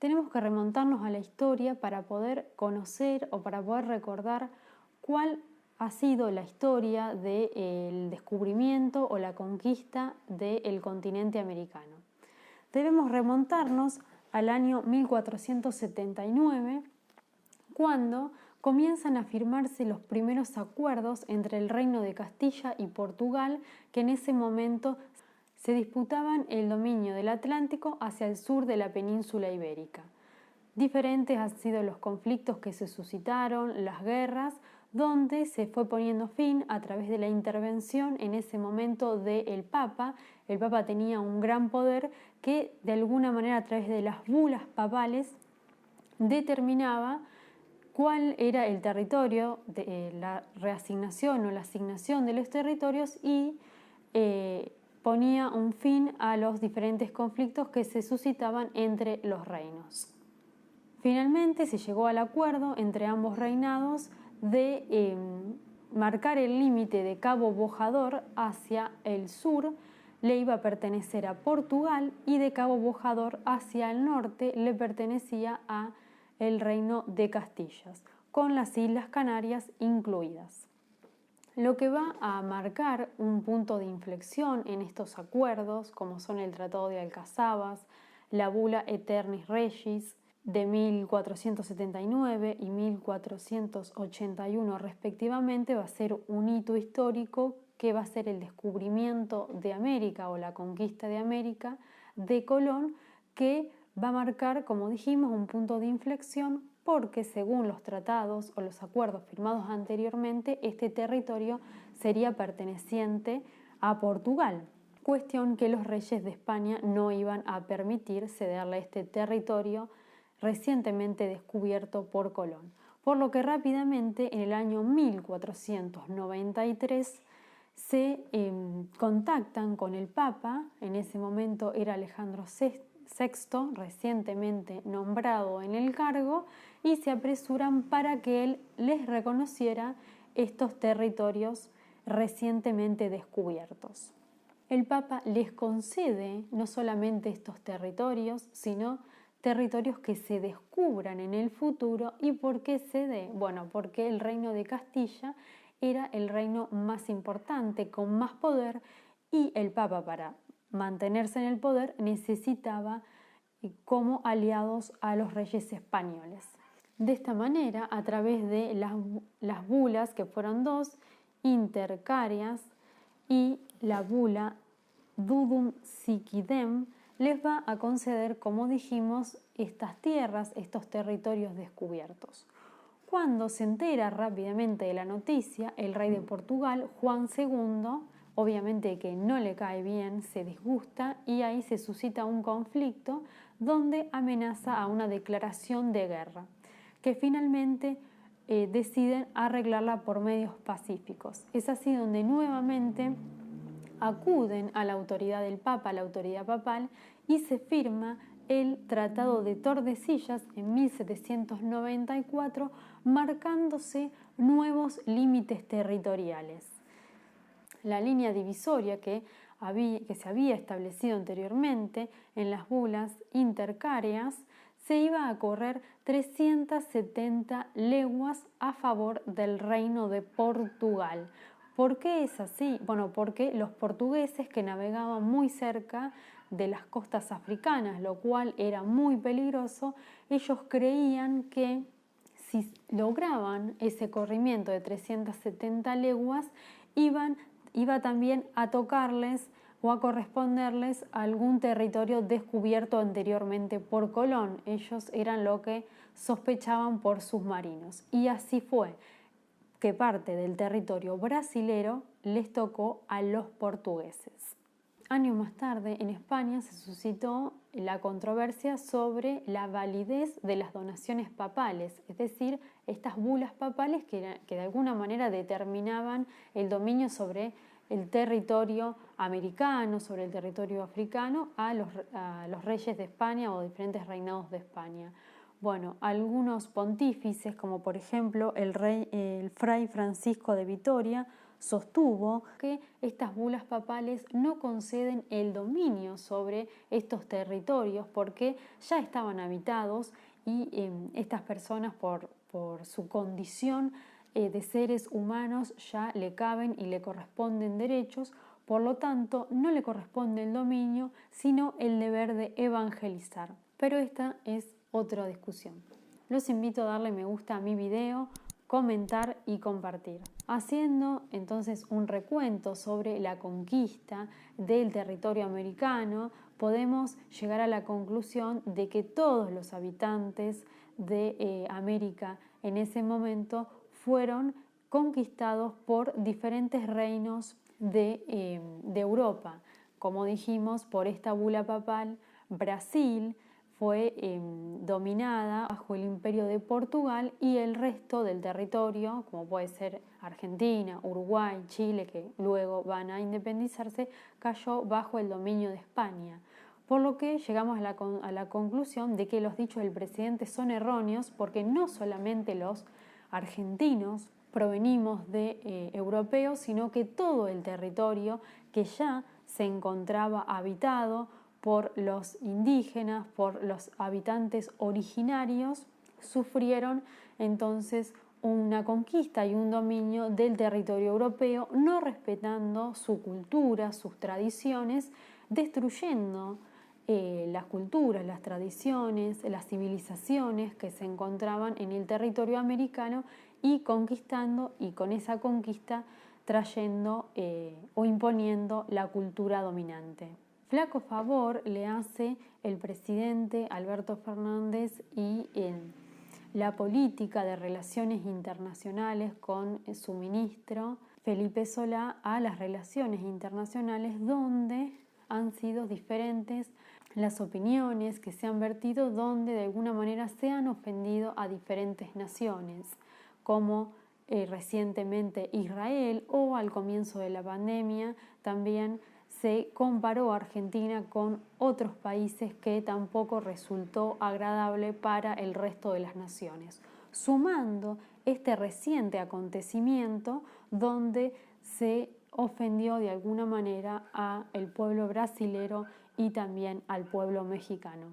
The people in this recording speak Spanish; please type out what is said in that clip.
tenemos que remontarnos a la historia para poder conocer o para poder recordar cuál ha sido la historia del descubrimiento o la conquista del continente americano. Debemos remontarnos al año 1479, cuando comienzan a firmarse los primeros acuerdos entre el Reino de Castilla y Portugal, que en ese momento se disputaban el dominio del Atlántico hacia el sur de la península ibérica. Diferentes han sido los conflictos que se suscitaron, las guerras, donde se fue poniendo fin a través de la intervención en ese momento del Papa. El Papa tenía un gran poder que de alguna manera a través de las bulas papales determinaba cuál era el territorio, de la reasignación o la asignación de los territorios y ponía un fin a los diferentes conflictos que se suscitaban entre los reinos. Finalmente se llegó al acuerdo entre ambos reinados de marcar el límite de Cabo Bojador hacia el sur, le iba a pertenecer a Portugal, y de Cabo Bojador hacia el norte le pertenecía a el Reino de Castillas, con las Islas Canarias incluidas. Lo que va a marcar un punto de inflexión en estos acuerdos, como son el Tratado de Alcazabas, la Bula Aeternis Regis de 1479 y 1481 respectivamente, va a ser un hito histórico que va a ser el descubrimiento de América o la conquista de América de Colón, que va a marcar, como dijimos, un punto de inflexión, porque según los tratados o los acuerdos firmados anteriormente, este territorio sería perteneciente a Portugal, cuestión que los reyes de España no iban a permitir cederle este territorio recientemente descubierto por Colón. Por lo que rápidamente, en el año 1493, se contactan con el Papa. En ese momento era Alejandro VI, recientemente nombrado en el cargo, y se apresuran para que él les reconociera estos territorios recientemente descubiertos. El Papa les concede no solamente estos territorios, sino territorios que se descubran en el futuro. ¿Y por qué cede? Bueno, porque el Reino de Castilla era el reino más importante, con más poder, y el Papa, para mantenerse en el poder, necesitaba como aliados a los reyes españoles. De esta manera, a través de las bulas, que fueron dos, intercarias y la bula Dudum Siquidem, les va a conceder, como dijimos, estas tierras, estos territorios descubiertos. Cuando se entera rápidamente de la noticia, el rey de Portugal, Juan II, obviamente que no le cae bien, se disgusta, y ahí se suscita un conflicto donde amenaza a una declaración de guerra, que finalmente deciden arreglarla por medios pacíficos. Es así donde nuevamente acuden a la autoridad del Papa, a la autoridad papal, y se firma el Tratado de Tordesillas en 1794, marcándose nuevos límites territoriales. La línea divisoria que se había establecido anteriormente en las bulas intercáreas se iba a correr 370 leguas a favor del Reino de Portugal. ¿Por qué es así? Bueno, porque los portugueses, que navegaban muy cerca de las costas africanas, lo cual era muy peligroso, ellos creían que si lograban ese corrimiento de 370 leguas, iba también a tocarles o a corresponderles a algún territorio descubierto anteriormente por Colón. Ellos eran lo que sospechaban por sus marinos. Y así fue, que parte del territorio brasilero les tocó a los portugueses. Años más tarde, en España se suscitó la controversia sobre la validez de las donaciones papales, es decir, estas bulas papales que de alguna manera determinaban el dominio sobre el territorio americano, sobre el territorio africano, a los reyes de España o diferentes reinados de España. Bueno, algunos pontífices, como por ejemplo el fray Francisco de Vitoria, sostuvo que estas bulas papales no conceden el dominio sobre estos territorios porque ya estaban habitados y estas personas por su condición de seres humanos ya le caben y le corresponden derechos, por lo tanto no le corresponde el dominio, sino el deber de evangelizar. Pero esta es otra discusión. Los invito a darle me gusta a mi video, comentar y compartir. Haciendo entonces un recuento sobre la conquista del territorio americano, podemos llegar a la conclusión de que todos los habitantes de América en ese momento fueron conquistados por diferentes reinos de Europa. Como dijimos, por esta bula papal, Brasil fue dominada bajo el imperio de Portugal y el resto del territorio, como puede ser Argentina, Uruguay, Chile, que luego van a independizarse, cayó bajo el dominio de España. Por lo que llegamos a la conclusión de que los dichos del presidente son erróneos porque no solamente los argentinos provenimos de europeos, sino que todo el territorio que ya se encontraba habitado por los indígenas, por los habitantes originarios, sufrieron entonces una conquista y un dominio del territorio europeo, no respetando su cultura, sus tradiciones, destruyendo las culturas, las tradiciones, las civilizaciones que se encontraban en el territorio americano y conquistando, y con esa conquista trayendo o imponiendo la cultura dominante. Flaco favor le hace el presidente Alberto Fernández y la política de relaciones internacionales con su ministro Felipe Solá a las relaciones internacionales, donde han sido diferentes las opiniones que se han vertido, donde de alguna manera se han ofendido a diferentes naciones, como recientemente Israel, o al comienzo de la pandemia también se comparó a Argentina con otros países que tampoco resultó agradable para el resto de las naciones, sumando este reciente acontecimiento donde se ofendió de alguna manera al pueblo brasilero y también al pueblo mexicano.